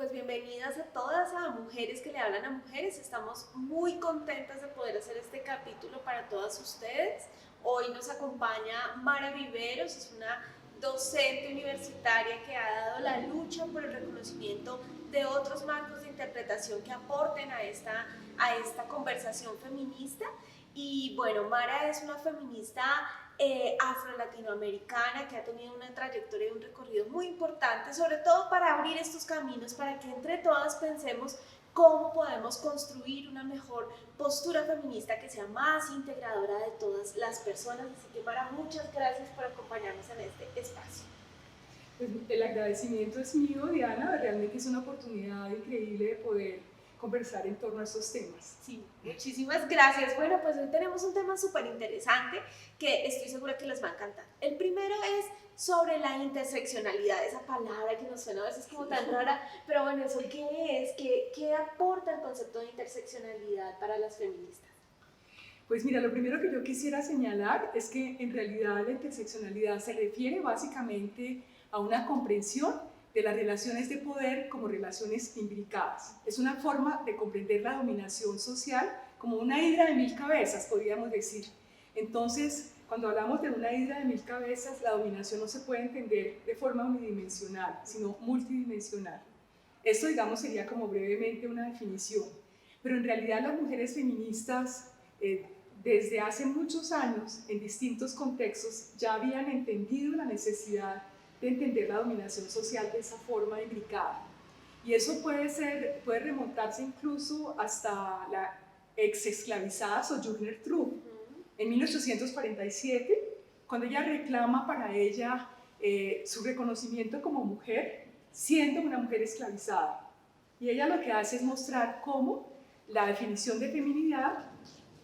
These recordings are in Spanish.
pues bienvenidas a todas, a Mujeres que le hablan a mujeres. Estamos muy contentas de poder hacer este capítulo para todas ustedes. Hoy nos acompaña Mara Viveros, es una docente universitaria que ha dado la lucha por el reconocimiento de otros marcos de interpretación que aporten a esta conversación feminista. Y bueno, Mara es una feminista afro-latinoamericana que ha tenido una trayectoria y un recorrido muy importante, sobre todo para abrir estos caminos, para que entre todas pensemos cómo podemos construir una mejor postura feminista que sea más integradora de todas las personas. Así que Mara, muchas gracias por acompañarnos en este espacio. Pues el agradecimiento es mío, Diana, realmente es una oportunidad increíble de poder conversar en torno a estos temas. Sí, muchísimas gracias. Bueno, pues hoy tenemos un tema súper interesante que estoy segura que les va a encantar. El primero es sobre la interseccionalidad, esa palabra que nos suena a veces como tan rara, pero bueno, ¿eso qué es? ¿Qué aporta el concepto de interseccionalidad para las feministas? Pues mira, lo primero que yo quisiera señalar es que en realidad la interseccionalidad se refiere básicamente a una comprensión de las relaciones de poder como relaciones imbricadas. Es una forma de comprender la dominación social como una hidra de mil cabezas, podríamos decir. Entonces, cuando hablamos de una hidra de mil cabezas, la dominación no se puede entender de forma unidimensional, sino multidimensional. Esto, digamos, sería como brevemente una definición. Pero en realidad las mujeres feministas, desde hace muchos años, en distintos contextos, ya habían entendido la necesidad de entender la dominación social de esa forma imbricada. Y eso puede remontarse incluso hasta la ex-esclavizada Sojourner Truth, en 1847, cuando ella reclama para ella su reconocimiento como mujer, siendo una mujer esclavizada. Y ella lo que hace es mostrar cómo la definición de feminidad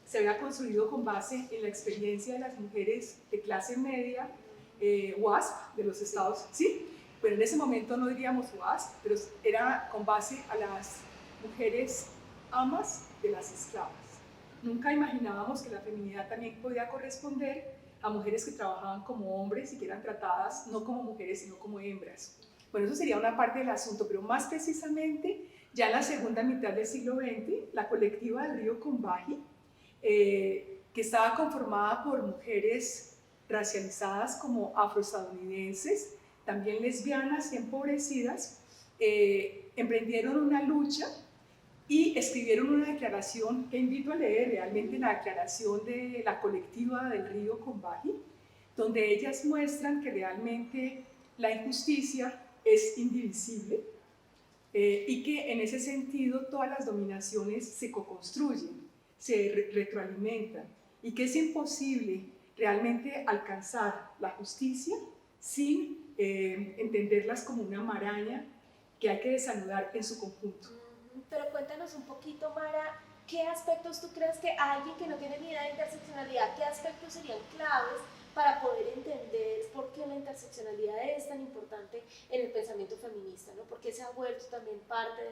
se había construido con base en la experiencia de las mujeres de clase media, WASP, de los estados, ¿sí? Pero en ese momento no diríamos WASP, pero era con base a las mujeres amas de las esclavas. Nunca imaginábamos que la feminidad también podía corresponder a mujeres que trabajaban como hombres y que eran tratadas no como mujeres, sino como hembras. Bueno, eso sería una parte del asunto, pero más precisamente, ya en la segunda mitad del siglo XX, la colectiva del río Combahee, que estaba conformada por mujeres racializadas como afroestadounidenses, también lesbianas y empobrecidas, emprendieron una lucha y escribieron una declaración que invito a leer, realmente la declaración de la colectiva del río Combahee, donde ellas muestran que realmente la injusticia es indivisible y que en ese sentido todas las dominaciones se co-construyen, se retroalimentan y que es imposible realmente alcanzar la justicia sin entenderlas como una maraña que hay que desanudar en su conjunto. Pero cuéntanos un poquito, Mara, ¿qué aspectos tú crees que alguien que no tiene ni idea de interseccionalidad, qué aspectos serían claves para poder entender por qué la interseccionalidad es tan importante en el pensamiento feminista, ¿no? Porque se ha vuelto también parte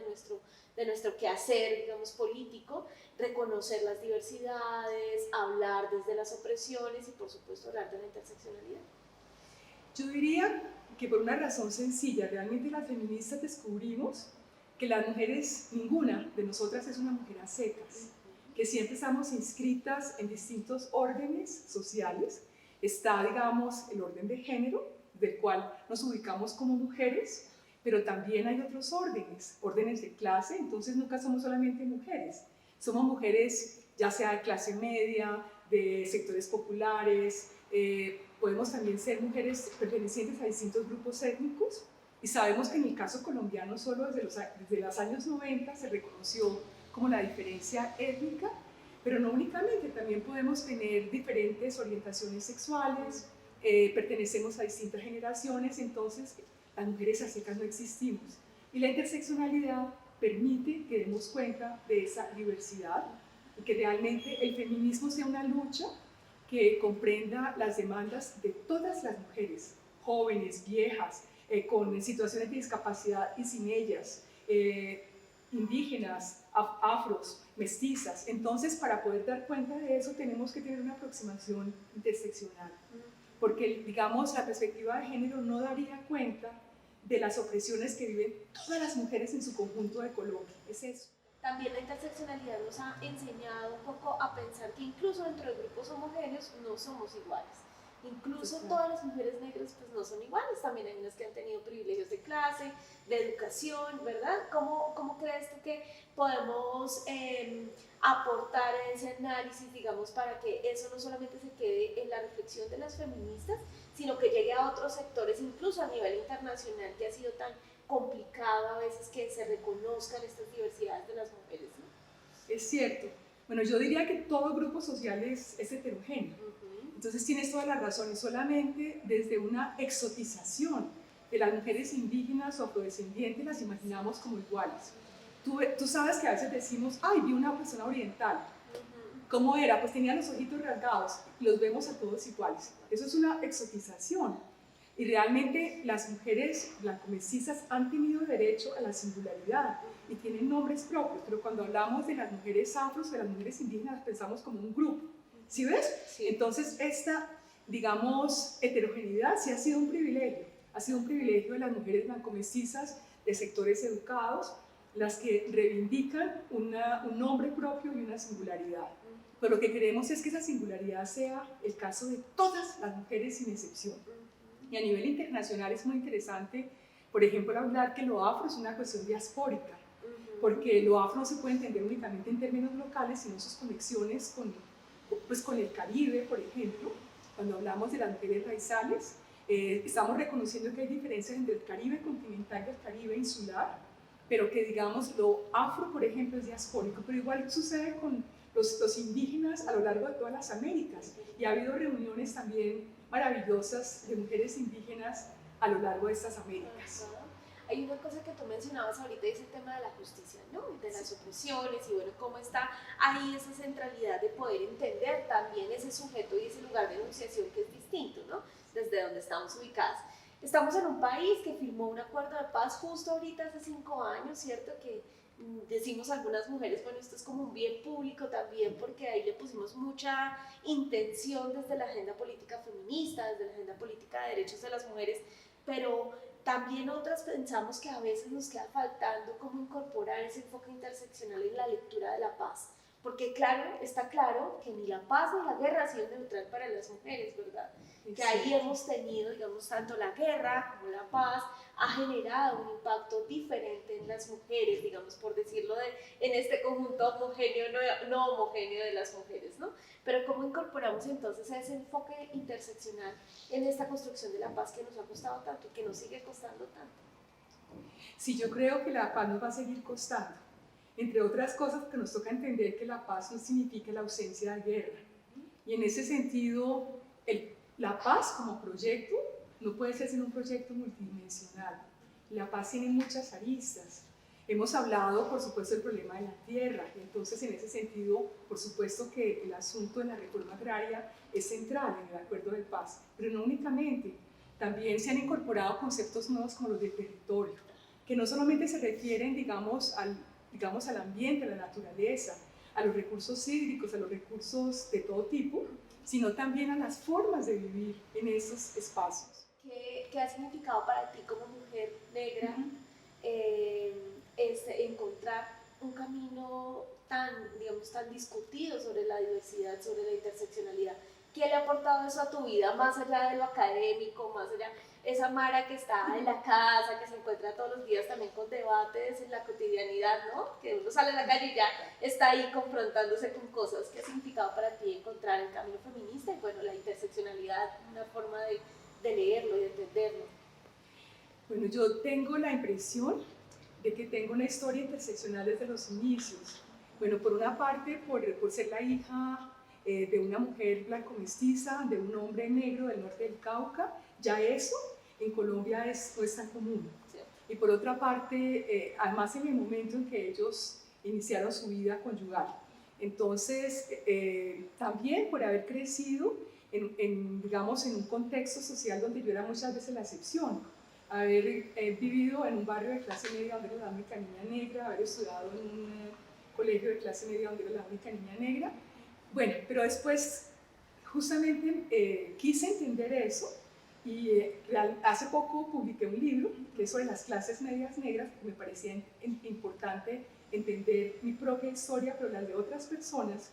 de nuestro quehacer, digamos, político, reconocer las diversidades, hablar desde las opresiones y, por supuesto, hablar de la interseccionalidad. Yo diría que por una razón sencilla, realmente las feministas descubrimos que las mujeres, ninguna de nosotras es una mujer a secas, que siempre estamos inscritas en distintos órdenes sociales. Está, digamos, el orden de género, del cual nos ubicamos como mujeres, pero también hay otros órdenes de clase, entonces nunca somos solamente mujeres, somos mujeres ya sea de clase media, de sectores populares, podemos también ser mujeres pertenecientes a distintos grupos étnicos, y sabemos que en el caso colombiano solo desde los años 90 se reconoció como la diferencia étnica, pero no únicamente, también podemos tener diferentes orientaciones sexuales, pertenecemos a distintas generaciones, entonces las mujeres a secas no existimos. Y la interseccionalidad permite que demos cuenta de esa diversidad y que realmente el feminismo sea una lucha que comprenda las demandas de todas las mujeres, jóvenes, viejas, con situaciones de discapacidad y sin ellas, indígenas, afros, mestizas. Entonces, para poder dar cuenta de eso, tenemos que tener una aproximación interseccional, porque, digamos, la perspectiva de género no daría cuenta de las opresiones que viven todas las mujeres en su conjunto de Colombia. Es eso. También la interseccionalidad nos ha enseñado un poco a pensar que incluso dentro de grupos homogéneos no somos iguales. Incluso todas las mujeres negras pues no son iguales, también hay unas que han tenido privilegios de clase, de educación, ¿verdad? ¿Cómo crees tú que podemos aportar a ese análisis, digamos, para que eso no solamente se quede en la reflexión de las feministas, sino que llegue a otros sectores, incluso a nivel internacional, que ha sido tan complicado a veces que se reconozcan estas diversidades de las mujeres, ¿no? Es cierto. Bueno, yo diría que todo grupo social es heterogéneo. Entonces tienes toda la razón, y solamente desde una exotización de las mujeres indígenas o afrodescendientes las imaginamos como iguales. Tú sabes que a veces decimos, ay, vi una persona oriental. ¿Cómo era? Pues tenía los ojitos rasgados, y los vemos a todos iguales. Eso es una exotización. Y realmente las mujeres blanco-mestizas han tenido derecho a la singularidad y tienen nombres propios, pero cuando hablamos de las mujeres afros, de las mujeres indígenas, pensamos como un grupo. ¿Sí ves? Sí. Entonces esta, digamos, heterogeneidad sí ha sido un privilegio. Ha sido un privilegio de las mujeres blanco-mestizas de sectores educados, las que reivindican un nombre propio y una singularidad. Pero lo que queremos es que esa singularidad sea el caso de todas las mujeres sin excepción. Y a nivel internacional es muy interesante, por ejemplo, hablar que lo afro es una cuestión diaspórica, porque lo afro no se puede entender únicamente en términos locales, sino sus conexiones con el Caribe, por ejemplo. Cuando hablamos de las mujeres raizales, estamos reconociendo que hay diferencias entre el Caribe continental y el Caribe insular, pero que, digamos, lo afro, por ejemplo, es diaspórico, pero igual sucede con los indígenas a lo largo de todas las Américas, y ha habido reuniones también maravillosas de mujeres indígenas a lo largo de estas Américas. Hay una cosa que tú mencionabas ahorita, es el tema de la justicia, ¿no? De las opresiones, y bueno, cómo está ahí esa centralidad de poder entender también ese sujeto y ese lugar de enunciación que es distinto, ¿no? Desde donde estamos ubicadas. Estamos en un país que firmó un acuerdo de paz justo ahorita hace 5 años, ¿cierto? Que decimos algunas mujeres, bueno, esto es como un bien público también, porque ahí le pusimos mucha intención desde la agenda política feminista, desde la agenda política de derechos de las mujeres, pero también otras pensamos que a veces nos queda faltando cómo incorporar ese enfoque interseccional en la lectura de la paz, porque claro, está claro que ni la paz ni la guerra ha sido neutral para las mujeres, ¿verdad? Que ahí hemos tenido, digamos, tanto la guerra como la paz ha generado un impacto diferente en las mujeres, digamos, por decirlo en este conjunto homogéneo, no homogéneo de las mujeres, ¿no? Pero ¿cómo incorporamos entonces ese enfoque interseccional en esta construcción de la paz que nos ha costado tanto y que nos sigue costando tanto? Sí, yo creo que la paz nos va a seguir costando. Entre otras cosas, que nos toca entender que la paz no significa la ausencia de guerra. Y en ese sentido, la paz como proyecto no puede ser sino un proyecto multidimensional. La paz tiene muchas aristas. Hemos hablado, por supuesto, del problema de la tierra. Entonces, en ese sentido, por supuesto que el asunto de la reforma agraria es central en el acuerdo de paz. Pero no únicamente. También se han incorporado conceptos nuevos como los de territorio, que no solamente se refieren, digamos, al ambiente, a la naturaleza, a los recursos hídricos, a los recursos de todo tipo, sino también a las formas de vivir en esos espacios. ¿Qué ha significado para ti como mujer negra encontrar un camino digamos, tan discutido sobre la diversidad, sobre la interseccionalidad? ¿Qué le ha aportado eso a tu vida, más allá de lo académico, más allá esa Mara que está en la casa, que se encuentra todos los días también con debates en la cotidianidad, ¿no? Que uno sale a la calle y ya está ahí confrontándose con cosas. ¿Qué ha significado para ti encontrar el camino feminista y, bueno, la interseccionalidad, una forma de leerlo y de entenderlo? Bueno, yo tengo la impresión de que tengo una historia interseccional desde los inicios. Bueno, por una parte, por ser la hija de una mujer blanco-mestiza, de un hombre negro del norte del Cauca, ya eso en Colombia no es tan común. Sí. Y por otra parte, además en el momento en que ellos iniciaron su vida conyugal. Entonces, también por haber crecido digamos, en un contexto social donde yo era muchas veces la excepción, haber vivido en un barrio de clase media donde era la única niña negra, haber estudiado en un colegio de clase media donde era la única niña negra. Bueno, pero después justamente quise entender eso hace poco publiqué un libro que es sobre las clases medias negras, porque me parecía importante entender mi propia historia, pero la de otras personas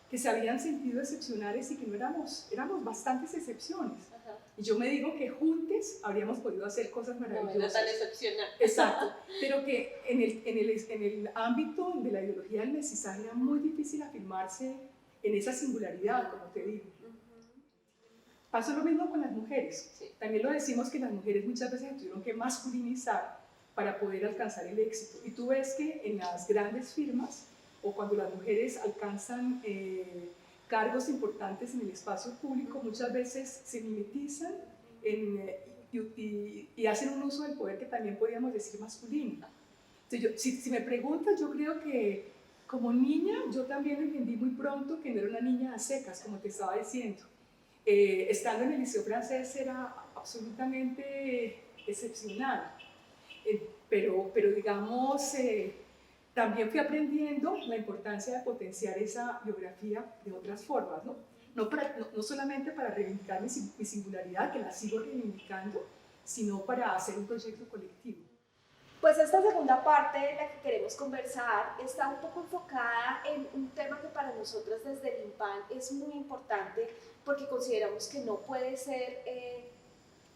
que se habían sentido excepcionales y que no éramos bastantes excepciones. Ajá. Y yo me digo que juntos habríamos podido hacer cosas maravillosas. No era tan excepcional. Exacto, pero que en el ámbito de la ideología del mestizaje era muy difícil afirmarse en esa singularidad, como te digo. Pasó lo mismo con las mujeres. Sí. También lo decimos que las mujeres muchas veces se tuvieron que masculinizar para poder alcanzar el éxito. Y tú ves que en las grandes firmas, o cuando las mujeres alcanzan cargos importantes en el espacio público, muchas veces se mimetizan y hacen un uso del poder que también podríamos decir masculino. Entonces si me preguntas, yo creo que como niña yo también entendí muy pronto que no era una niña a secas, como te estaba diciendo. Estando en el liceo francés era absolutamente excepcional, pero digamos, también fui aprendiendo la importancia de potenciar esa biografía de otras formas, ¿no? No solamente para reivindicar mi singularidad, que la sigo reivindicando, sino para hacer un proyecto colectivo. Pues esta segunda parte de la que queremos conversar está un poco enfocada en un tema que para nosotras desde el IMPAN es muy importante porque consideramos que no puede ser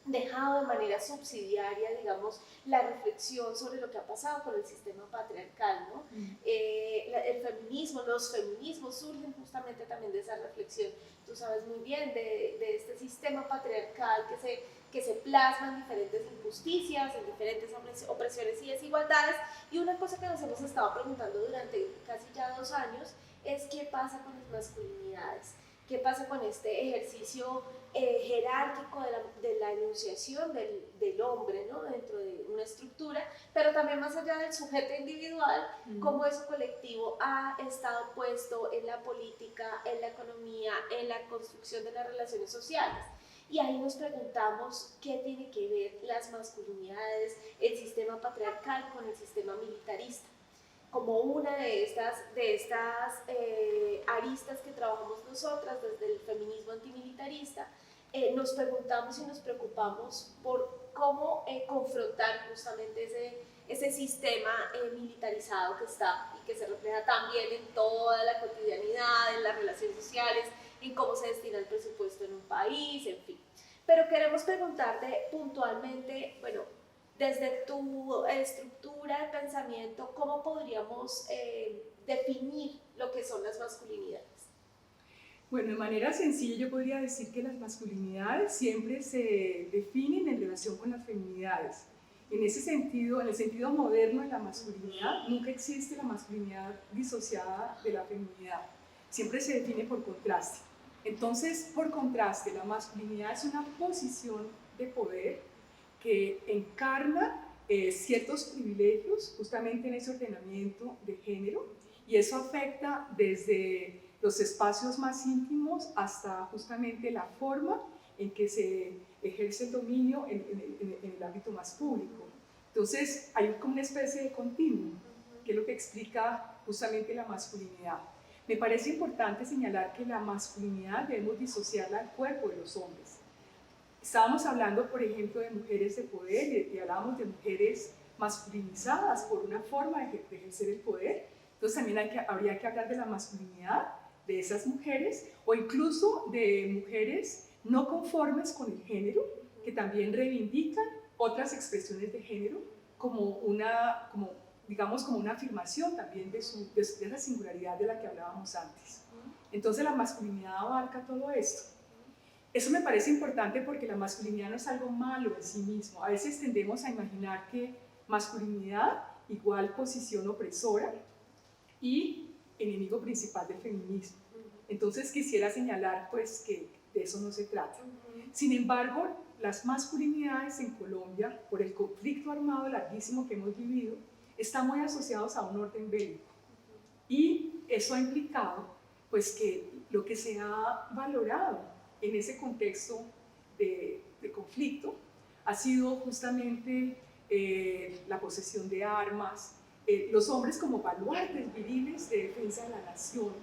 dejado de manera subsidiaria, digamos, la reflexión sobre lo que ha pasado con el sistema patriarcal, ¿no? El feminismo, los feminismos surgen justamente también de esa reflexión. Tú sabes muy bien de este sistema patriarcal que se plasma en diferentes injusticias, en diferentes opresiones y desigualdades. Y una cosa que nos hemos estado preguntando durante casi ya 2 años es qué pasa con las masculinidades, qué pasa con este ejercicio jerárquico de la enunciación del hombre, ¿no? Dentro de una estructura, pero también más allá del sujeto individual, cómo eso colectivo ha estado puesto en la política, en la economía, en la construcción de las relaciones sociales. Y ahí nos preguntamos qué tiene que ver las masculinidades, el sistema patriarcal con el sistema militarista. Como una de estas aristas que trabajamos nosotras desde el feminismo antimilitarista, nos preguntamos y nos preocupamos por cómo confrontar justamente ese sistema militarizado que está y que se refleja también en toda la cotidianidad, en las relaciones sociales, en cómo se destina el presupuesto en un país, en fin. Pero queremos preguntarte puntualmente, bueno, desde tu estructura de pensamiento, ¿cómo podríamos definir lo que son las masculinidades? Bueno, de manera sencilla yo podría decir que las masculinidades siempre se definen en relación con las feminidades. En ese sentido, en el sentido moderno de la masculinidad, nunca existe la masculinidad disociada de la feminidad. Siempre se define por contraste. Entonces, por contraste, la masculinidad es una posición de poder que encarna ciertos privilegios justamente en ese ordenamiento de género, y eso afecta desde los espacios más íntimos hasta justamente la forma en que se ejerce el dominio en el ámbito más público. Entonces hay como una especie de continuum, que es lo que explica justamente la masculinidad. Me parece importante señalar que la masculinidad debemos disociarla del cuerpo de los hombres. Estábamos hablando, por ejemplo, de mujeres de poder y hablábamos de mujeres masculinizadas por una forma de ejercer el poder. Entonces también habría que hablar de la masculinidad de esas mujeres, o incluso de mujeres no conformes con el género, que también reivindican otras expresiones de género como una afirmación también de esa singularidad de la que hablábamos antes. Entonces la masculinidad abarca todo esto. Eso me parece importante porque la masculinidad no es algo malo en sí mismo. A veces tendemos a imaginar que masculinidad igual posición opresora y enemigo principal del feminismo. Entonces quisiera señalar pues que de eso no se trata. Sin embargo, las masculinidades en Colombia, por el conflicto armado larguísimo que hemos vivido, están muy asociados a un orden bélico. Y eso ha implicado pues que lo que se ha valorado en ese contexto de conflicto ha sido justamente la posesión de armas, los hombres como baluartes viriles de defensa de la nación.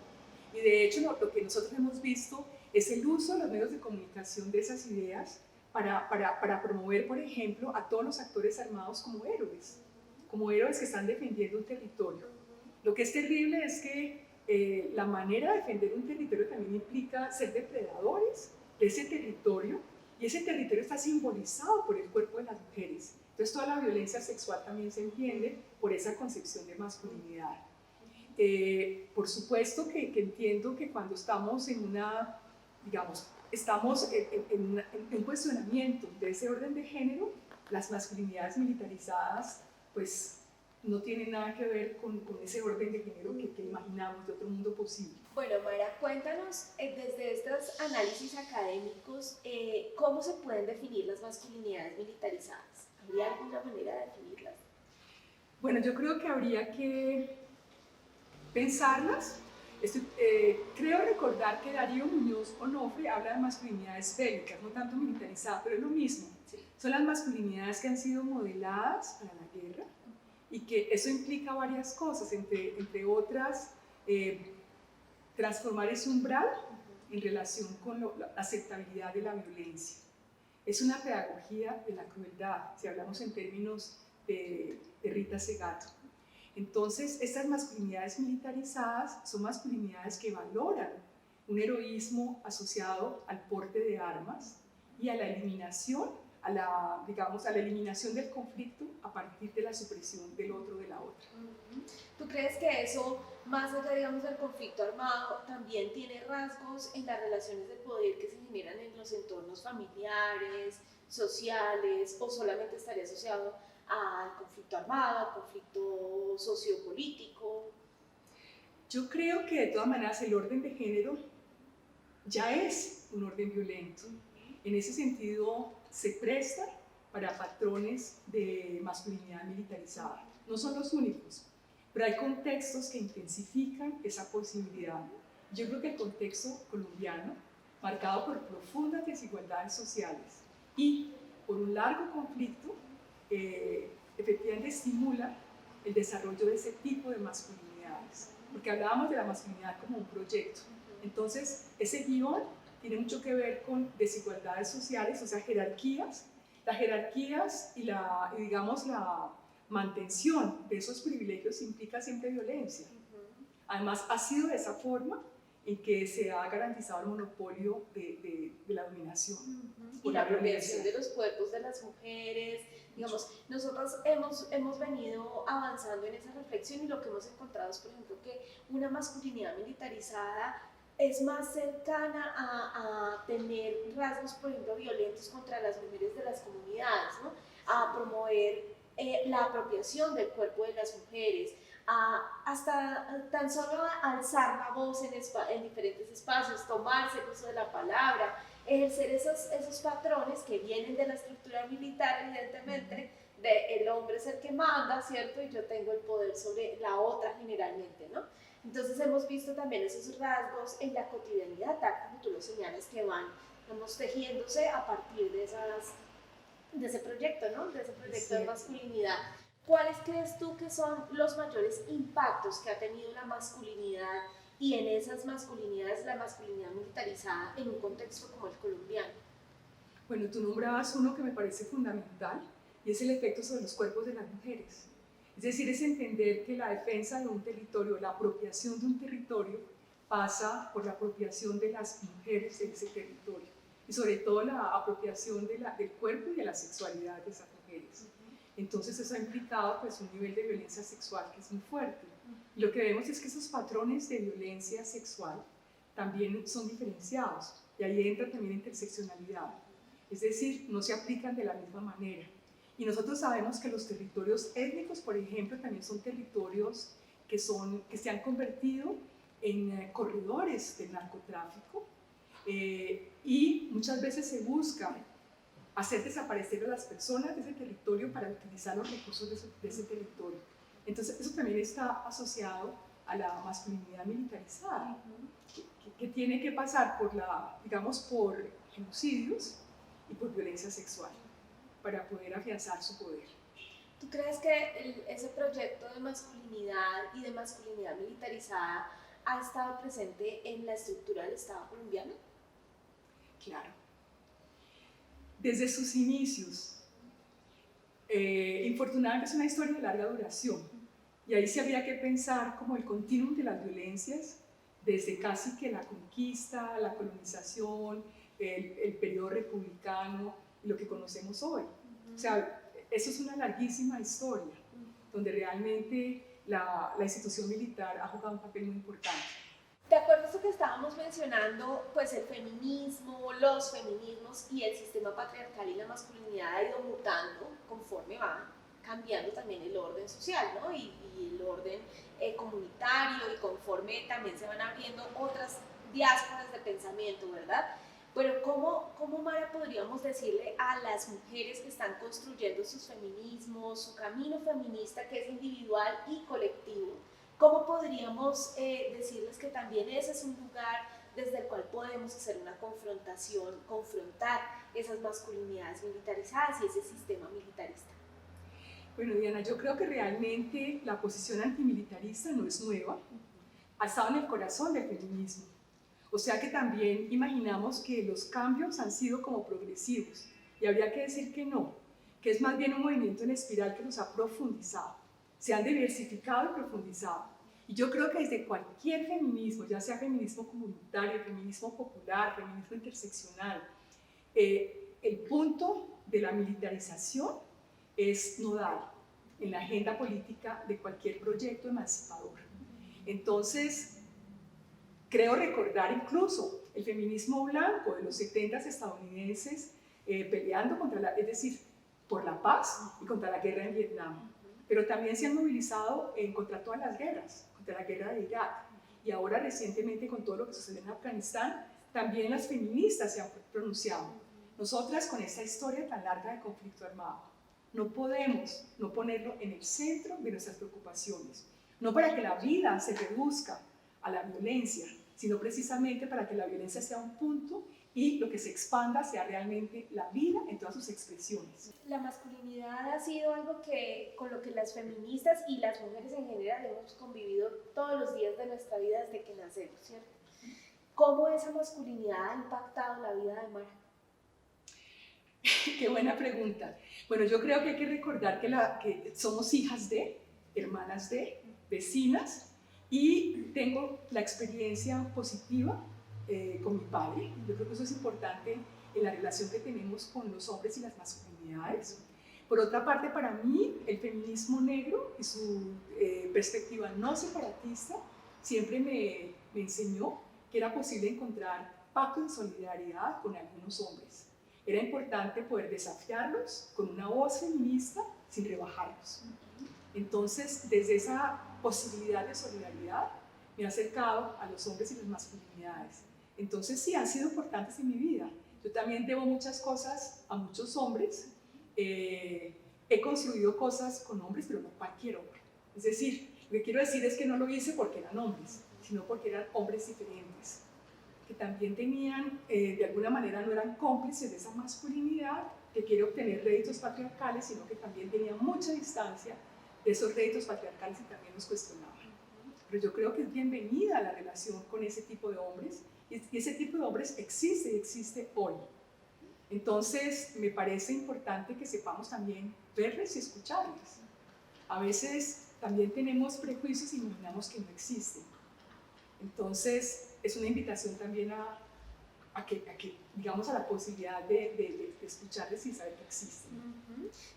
Y de hecho lo que nosotros hemos visto es el uso de los medios de comunicación de esas ideas para promover, por ejemplo, a todos los actores armados como héroes que están defendiendo un territorio. Lo que es terrible es que la manera de defender un territorio también implica ser depredadores de ese territorio, y ese territorio está simbolizado por el cuerpo de las mujeres. Entonces toda la violencia sexual también se entiende por esa concepción de masculinidad. Por supuesto que entiendo que cuando estamos en una, digamos, estamos en cuestionamiento de ese orden de género, las masculinidades militarizadas pues no tienen nada que ver con ese orden de género que imaginamos de otro mundo posible. Bueno, Mayra, cuéntanos desde estos análisis académicos cómo se pueden definir las masculinidades militarizadas. ¿Habría alguna manera de definirlas? Bueno, yo creo que habría que pensarlas. Creo recordar que Darío Muñoz Onofre habla de masculinidades bélicas, no tanto militarizadas, pero es lo mismo. Sí. Son las masculinidades que han sido modeladas para la guerra, y que eso implica varias cosas, entre otras, transformar ese umbral en relación con la aceptabilidad de la violencia. Es una pedagogía de la crueldad, si hablamos en términos de Rita Segato. Entonces, estas masculinidades militarizadas son masculinidades que valoran un heroísmo asociado al porte de armas y a la eliminación, a la eliminación del conflicto a partir de la supresión del otro, de la otra. ¿Tú crees que eso, más allá, digamos, del conflicto armado, también tiene rasgos en las relaciones de poder que se generan en los entornos familiares, sociales, o solamente estaría asociado al conflicto armado, al conflicto sociopolítico? Yo creo que de todas maneras el orden de género ya es un orden violento. En ese sentido se presta para patrones de masculinidad militarizada. No son los únicos, pero hay contextos que intensifican esa posibilidad. Yo creo que el contexto colombiano, marcado por profundas desigualdades sociales y por un largo conflicto, efectivamente estimula el desarrollo de ese tipo de masculinidades, porque hablábamos de la masculinidad como un proyecto. Entonces, ese guión tiene mucho que ver con desigualdades sociales, o sea, jerarquías. Las jerarquías y digamos, la mantención de esos privilegios implica siempre violencia. Además, ha sido de esa forma en que se ha garantizado el monopolio de la dominación. Y la apropiación de los cuerpos de las mujeres. Digamos, nosotros hemos venido avanzando en esa reflexión, y lo que hemos encontrado es, por ejemplo, que una masculinidad militarizada es más cercana a tener rasgos, por ejemplo, violentos contra las mujeres de las comunidades, ¿no? A promover la apropiación del cuerpo de las mujeres, hasta tan solo alzar la voz en diferentes espacios, tomarse el uso de la palabra, ejercer esos patrones que vienen de la estructura militar, evidentemente, de el hombre es el que manda, ¿cierto? Y yo tengo el poder sobre la otra generalmente, ¿no? Entonces hemos visto también esos rasgos en la cotidianidad, tal como tú lo señalas, que van, vamos, tejiéndose a partir de ese proyecto, ¿no? De ese proyecto de masculinidad. ¿Cuáles crees tú que son los mayores impactos que ha tenido la masculinidad, y en esas masculinidades, la masculinidad militarizada, en un contexto como el colombiano? Bueno, tú nombrabas uno que me parece fundamental, y es el efecto sobre los cuerpos de las mujeres. Es decir, es entender que la defensa de un territorio, la apropiación de un territorio, pasa por la apropiación de las mujeres de ese territorio, y sobre todo la apropiación del cuerpo y de la sexualidad de esas mujeres. Entonces eso ha implicado pues, un nivel de violencia sexual que es muy fuerte. Y lo que vemos es que esos patrones de violencia sexual también son diferenciados, y ahí entra también la interseccionalidad. Es decir, no se aplican de la misma manera. Y nosotros sabemos que los territorios étnicos, por ejemplo, también son territorios que se han convertido en corredores del narcotráfico, y muchas veces se busca hacer desaparecer a las personas de ese territorio para utilizar los recursos de ese territorio. Entonces, eso también está asociado a la masculinidad militarizada, que tiene que pasar por genocidios y por violencia sexual para poder afianzar su poder. ¿Tú crees que ese proyecto de masculinidad y de masculinidad militarizada ha estado presente en la estructura del Estado colombiano? Claro. desde sus inicios, infortunadamente es una historia de larga duración, y ahí sí habría que pensar como el continuum de las violencias, desde casi que la conquista, la colonización, el periodo republicano, y lo que conocemos hoy. O sea, eso es una larguísima historia, donde realmente la institución militar ha jugado un papel muy importante. De acuerdo a eso que estábamos mencionando, pues el feminismo, los feminismos y el sistema patriarcal y la masculinidad ha ido mutando conforme va cambiando también el orden social, ¿no? Y el orden comunitario, y conforme también se van abriendo otras diásporas de pensamiento, ¿verdad? Pero ¿cómo, Mara, podríamos decirle a las mujeres que están construyendo sus feminismos, su camino feminista, que es individual y colectivo, cómo podríamos decirles que también ese es un lugar desde el cual podemos hacer una confrontación, confrontar esas masculinidades militarizadas y ese sistema militarista? Bueno, Diana, yo creo que realmente la posición antimilitarista no es nueva, ha estado en el corazón del feminismo. O sea que también imaginamos que los cambios han sido como progresivos, y habría que decir que no, que es más bien un movimiento en espiral que los ha profundizado, se han diversificado y profundizado. Y yo creo que desde cualquier feminismo, ya sea feminismo comunitario, feminismo popular, feminismo interseccional, el punto de la militarización es nodal en la agenda política de cualquier proyecto emancipador. Entonces, creo recordar incluso el feminismo blanco de los 70s estadounidenses peleando es decir, por la paz y contra la guerra en Vietnam. Pero también se han movilizado contra todas las guerras, contra la guerra de Irak. Y ahora recientemente con todo lo que sucede en Afganistán, también las feministas se han pronunciado. Nosotras con esta historia tan larga de conflicto armado, no podemos no ponerlo en el centro de nuestras preocupaciones. No para que la vida se reduzca a la violencia, sino precisamente para que la violencia sea un punto y lo que se expanda sea realmente la vida en todas sus expresiones. La masculinidad ha sido algo con lo que las feministas y las mujeres en general hemos convivido todos los días de nuestra vida desde que nacemos, ¿cierto? ¿Cómo esa masculinidad ha impactado la vida de Mara? Qué buena pregunta. Bueno, yo creo que hay que recordar que somos hijas de, hermanas de, vecinas, y tengo la experiencia positiva con mi padre. Yo creo que eso es importante en la relación que tenemos con los hombres y las masculinidades. Por otra parte, para mí, el feminismo negro y su perspectiva no separatista siempre me enseñó que era posible encontrar pacto de solidaridad con algunos hombres. Era importante poder desafiarlos con una voz feminista sin rebajarlos. Entonces, desde esa posibilidad de solidaridad, me he acercado a los hombres y las masculinidades. Entonces, sí, han sido importantes en mi vida. Yo también debo muchas cosas a muchos hombres. He construido cosas con hombres, pero no cualquier hombre. Es decir, lo que quiero decir es que no lo hice porque eran hombres, sino porque eran hombres diferentes, que también tenían, de alguna manera no eran cómplices de esa masculinidad que quiere obtener réditos patriarcales, sino que también tenían mucha distancia de esos réditos patriarcales y también los cuestionaban. Pero yo creo que es bienvenida la relación con ese tipo de hombres, y ese tipo de hombres existe y existe hoy. Entonces, me parece importante que sepamos también verles y escucharles. A veces también tenemos prejuicios y imaginamos que no existen. Entonces, es una invitación también a que digamos, a la posibilidad de escucharles y saber que existen.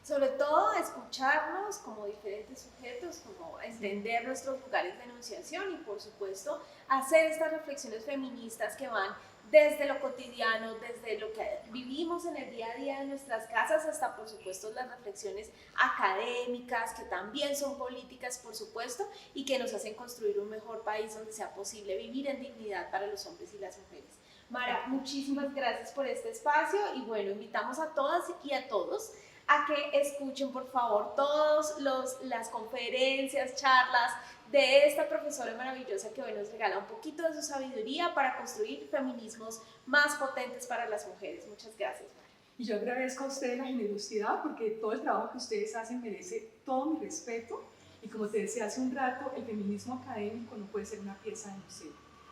Sobre todo, escucharnos como diferentes sujetos, como entender nuestros lugares de enunciación y, por supuesto, hacer estas reflexiones feministas que van desde lo cotidiano, desde lo que vivimos en el día a día de nuestras casas, hasta, por supuesto, las reflexiones académicas, que también son políticas, por supuesto, y que nos hacen construir un mejor país donde sea posible vivir en dignidad para los hombres y las mujeres. Mara, muchísimas gracias por este espacio, y bueno, invitamos a todas y a todos a que escuchen, por favor, todas las conferencias, charlas de esta profesora maravillosa que hoy nos regala un poquito de su sabiduría para construir feminismos más potentes para las mujeres. Muchas gracias, Mara. Y yo agradezco a ustedes la generosidad, porque todo el trabajo que ustedes hacen merece todo mi respeto, y como te decía hace un rato, el feminismo académico no puede ser una pieza de museo.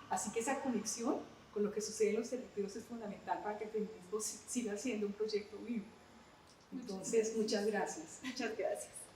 Así que esa conexión con lo que sucede en los territorios es fundamental para que el feminismo siga siendo un proyecto vivo. Entonces, muchas gracias. Muchas gracias.